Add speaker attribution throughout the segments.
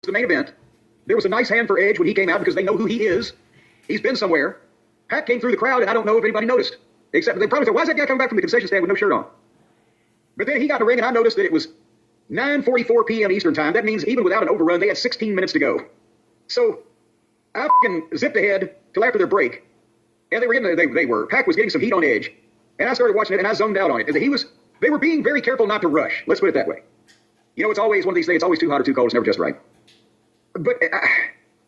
Speaker 1: the main event. There was a nice hand for Edge when he came out because they know who he is. He's been somewhere. Pac came through the crowd, and I don't know if anybody noticed. Except they probably said, why is that guy coming back from the concession stand with no shirt on? But then he got in the ring, and I noticed that it was 9:44 p.m. Eastern time. That means even without an overrun, they had 16 minutes to go. So I zipped ahead till after their break, and Pac was getting some heat on Edge, and I started watching it, and I zoned out on it. They were being very careful not to rush. Let's put it that way. You know, it's always one of these things. It's always too hot or too cold. It's never just right. But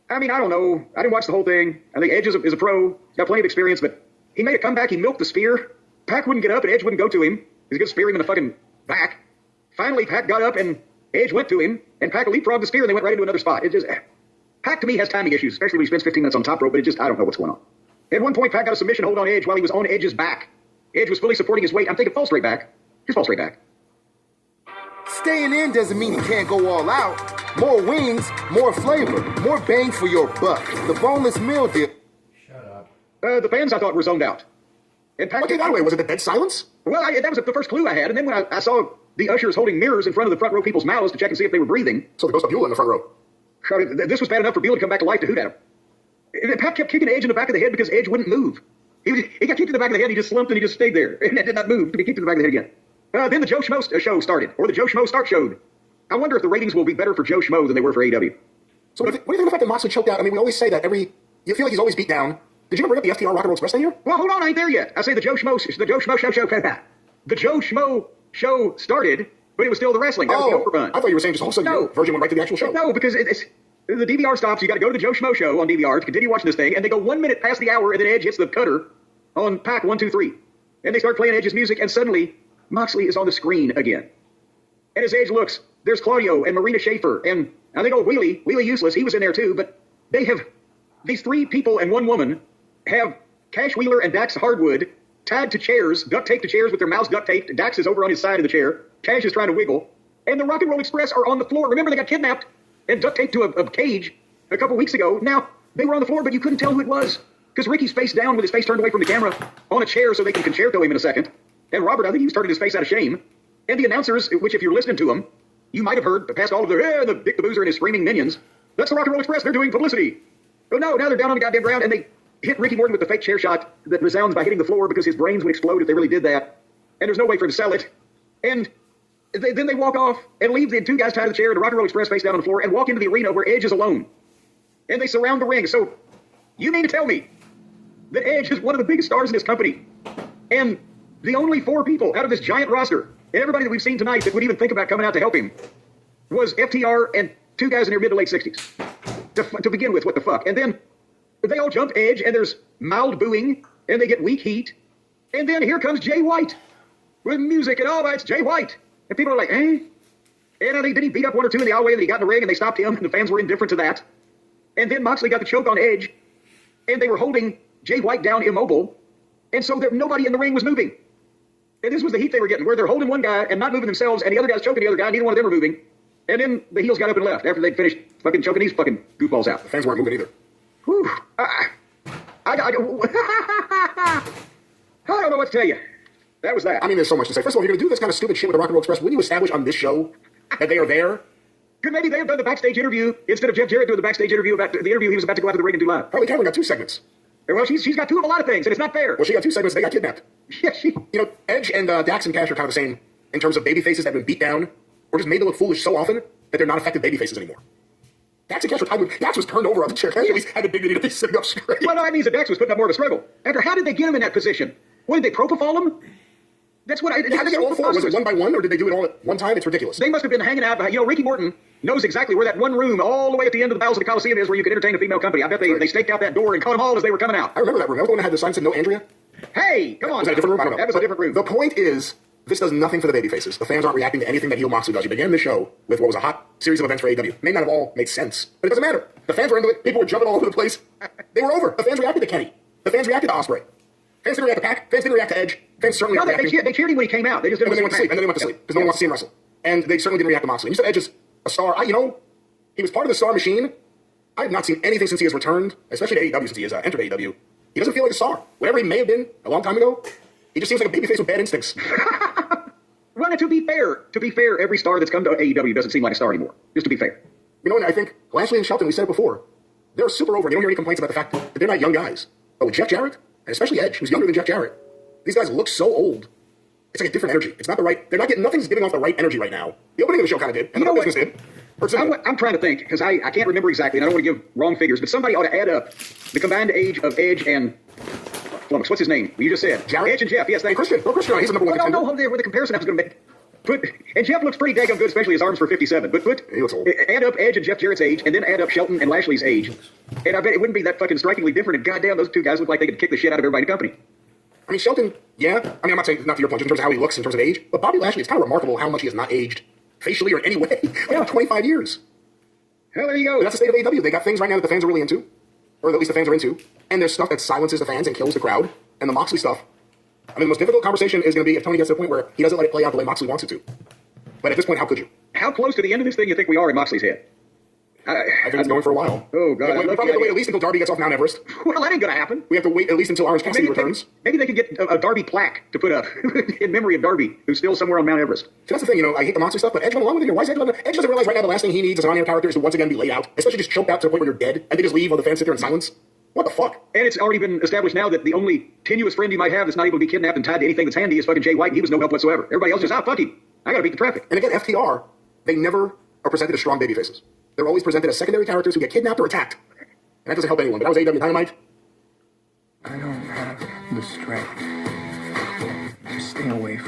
Speaker 1: I mean, I don't know. I didn't watch the whole thing. I think Edge is a pro. He's got plenty of experience, but he made a comeback. He milked the spear. Pac wouldn't get up, and Edge wouldn't go to him. He's going to spear him in the fucking back. Finally, Pac got up, and Edge went to him, and Pac leapfrogged the spear, and they went right into another spot. Pac, to me, has timing issues, especially when he spends 15 minutes on top rope, but I don't know what's going on. At one point, Pac got a submission hold on Edge while he was on Edge's back. Edge was fully supporting his weight. I'm thinking fall straight back. Just fall straight back.
Speaker 2: Staying in doesn't mean you can't go all out. More wings, more flavor, more bang for your buck. The boneless meal dip.
Speaker 3: Shut up.
Speaker 1: The fans, I thought, were zoned out. And Pac,
Speaker 4: What gave that away? Was it the dead silence?
Speaker 1: Well, that was the first clue I had. And then when I saw the ushers holding mirrors in front of the front row people's mouths to check and see if they were breathing.
Speaker 4: So the ghost of Beulah in the front row.
Speaker 1: This was bad enough for Beulah to come back to life to hoot at him. And Pac kept kicking Edge in the back of the head because Edge wouldn't move. He got kicked in the back of the head, and he just slumped, and he just stayed there. And did not move to be kicked in the back of the head again. Then the Joe Schmo show started, or the Joe Schmo start showed. I wonder if the ratings will be better for Joe Schmo than they were for AEW.
Speaker 4: So what do you think of the fact that Moxley choked out? I mean, we always say that you feel like he's always beat down. Did you ever bring up the FTR Rock and Roll Express thing here?
Speaker 1: Well, hold on, I ain't there yet. I say the Joe Schmo show. The Joe Schmo show started, but it was still the wrestling. That was the overrun.
Speaker 4: I thought you were saying just all of a sudden Virgin went right to the actual show.
Speaker 1: No, because it's the DVR stops. You got to go to the Joe Schmo show on DVR to continue watching this thing, and they go 1 minute past the hour, and then Edge hits the cutter on Pac 1, 2, 3, and they start playing Edge's music, and suddenly Moxley is on the screen again. And as Edge looks, there's Claudio and Marina Shafir, and I think Wheelie Useless, he was in there too, but these three people and one woman have Cash Wheeler and Dax Hardwood tied to chairs, duct taped to chairs with their mouths duct taped. Dax is over on his side of the chair. Cash is trying to wiggle. And the Rock and Roll Express are on the floor. Remember, they got kidnapped and duct taped to a cage a couple weeks ago. Now, they were on the floor, but you couldn't tell who it was because Ricky's face down with his face turned away from the camera on a chair so they can concerto him in a second. And Robert, I think he was turning his face out of shame. And the announcers, which if you're listening to them, you might have heard past all of the Dick the Boozer and his screaming minions. That's the Rock and Roll Express. They're doing publicity. But no, now they're down on the goddamn ground, and they hit Ricky Morton with the fake chair shot that resounds by hitting the floor because his brains would explode if they really did that. And there's no way for him to sell it. And then they walk off and leave the two guys tied to the chair and the Rock and Roll Express face down on the floor and walk into the arena where Edge is alone. And they surround the ring. So you mean to tell me that Edge is one of the biggest stars in this company and the only four people out of this giant roster and everybody that we've seen tonight that would even think about coming out to help him was FTR and two guys in their mid to late 60s. To begin with, what the fuck? And then they all jump Edge, and there's mild booing, and they get weak heat. And then here comes Jay White with music and all that. It's Jay White. And people are like, eh? And I think, did he beat up one or two in the alleyway, and then he got in the ring, and they stopped him, and the fans were indifferent to that. And then Moxley got the choke on Edge, and they were holding Jay White down immobile, and so nobody in the ring was moving. And this was the heat they were getting, where they're holding one guy and not moving themselves, and the other guy's choking the other guy, neither one of them were moving. And then the heels got up and left after they'd finished fucking choking these fucking goofballs out.
Speaker 4: The fans weren't moving either.
Speaker 1: Whew. I don't know what to tell you. That was that.
Speaker 4: I mean, there's so much to say. First of all, if you're going to do this kind of stupid shit with the Rock and Roll Express, wouldn't you establish on this show that they are there?
Speaker 1: Could maybe they have done the backstage interview instead of Jeff Jarrett doing the backstage interview about the interview he was about to go out to the ring and do live.
Speaker 4: Harley Cameron got 2 segments.
Speaker 1: Well, she's got two of a lot of things, and it's not fair.
Speaker 4: Well, she got 2 segments. They got kidnapped.
Speaker 1: Yeah,
Speaker 4: You know, Edge and Dax and Cash are kind of the same in terms of baby faces that have been beat down or just made to look foolish so often that they're not effective baby faces anymore. Dax and Cash were tied with... Dax was turned over on the chair. Cash at least had the dignity to be sitting up straight.
Speaker 1: Well, no, that means that Dax was putting up more of a struggle. After, how did they get him in that position? What, did they propofol him? That's what I...
Speaker 4: How did they get all 4? Was it one by one, or did they do it all at one time? It's ridiculous.
Speaker 1: They must have been hanging out behind... You know, Ricky Morton knows exactly where that one room all the way at the end of the bowels of the Coliseum is where you could entertain a female company. I bet they staked out that door and caught them all as they were coming out.
Speaker 4: I remember that room. That was the one that had the sign that said no Andrea.
Speaker 1: Hey, come on.
Speaker 4: Was that a different room? I don't know.
Speaker 1: That was a different room.
Speaker 4: The point is, this does nothing for the baby faces. The fans aren't reacting to anything that heel Moxley does. You began the show with what was a hot series of events for AEW. May not have all made sense, but it doesn't matter. The fans were into it. People were jumping all over the place. They were over. The fans reacted to Kenny. The fans reacted to Ospreay. Fans didn't react to Pac. Fans didn't react to Edge. Fans certainly
Speaker 1: No,
Speaker 4: reacted.
Speaker 1: they cheered him when he came out. They just didn't.
Speaker 4: And then they went to sleep. And then they went to sleep because no one wants to see him wrestle. And they certainly didn't react to Moxley. You said Edge is a star. He was part of the Star Machine. I have not seen anything since he has returned, especially to AEW since he has entered AEW. He doesn't feel like a star. Whatever he may have been a long time ago, he just seems like a babyface with bad instincts.
Speaker 1: Well, to be fair, every star that's come to AEW doesn't seem like a star anymore. Just to be fair.
Speaker 4: You know, and I think Lashley and Shelton, we said it before, they're super over. You don't hear any complaints about the fact that they're not young guys. But with Jeff Jarrett, and especially Edge, who's younger than Jeff Jarrett, these guys look so old. It's like a different energy. It's not the right, they're not getting, nothing's giving off the right energy right now. The opening of the show kind of did, and the business did.
Speaker 1: I'm trying to think, because I can't remember exactly, and I don't want to give wrong figures, but somebody ought to add up the combined age of Edge and Flummox. What's his name? You just said.
Speaker 4: Jarrett?
Speaker 1: Edge and Jeff, yes.
Speaker 4: Christian. No, Christian, he's the number one contender.
Speaker 1: No, with the comparison I was going to make. And Jeff looks pretty daggone good, especially his arms for 57. But
Speaker 4: he looks old.
Speaker 1: Add up Edge and Jeff Jarrett's age, and then add up Shelton and Lashley's age. And I bet it wouldn't be that fucking strikingly different. And goddamn, those two guys look like they could kick the shit out of everybody in the company.
Speaker 4: I mean, Shelton, yeah. I mean, I'm not saying, not to your point, in terms of how he looks, in terms of age, but Bobby Lashley, it's kind of remarkable how much he has not aged, facially or in any way. Like 25 years.
Speaker 1: Hell, there you go.
Speaker 4: But that's the state of AEW. They got things right now that the fans are really into, or at least the fans are into, and there's stuff that silences the fans and kills the crowd, and the Moxley stuff. I mean, the most difficult conversation is going to be if Tony gets to the point where he doesn't let it play out the way Moxley wants it to. But at this point, how could you?
Speaker 1: How close to the end of this thing you think we are in Moxley's head?
Speaker 4: I think it's going for a while.
Speaker 1: Oh, God.
Speaker 4: We probably have to wait at least until Darby gets off Mount Everest.
Speaker 1: Well, that ain't going to happen.
Speaker 4: We have to wait at least until Orange Cassidy returns.
Speaker 1: Maybe they could get a Darby plaque to put up in memory of Darby, who's still somewhere on Mount Everest.
Speaker 4: So that's the thing, you know, I hate the Moxley stuff, but Edge went along with it here. Why is Edge along? Edge doesn't realize right now the last thing he needs as an on-air character is to once again be laid out, especially just choked out to the point where you're dead, and they just leave while the fans sit there in silence. What the fuck?
Speaker 1: And it's already been established now that the only tenuous friend you might have that's not able to be kidnapped and tied to anything that's handy is fucking Jay White, and he was no help whatsoever. Everybody else just, fuck him. I gotta beat the traffic.
Speaker 4: And again, FTR, they never are presented as strong babyfaces. They're always presented as secondary characters who get kidnapped or attacked. And that doesn't help anyone. But that was AEW Dynamite.
Speaker 3: I don't have the strength to stay away from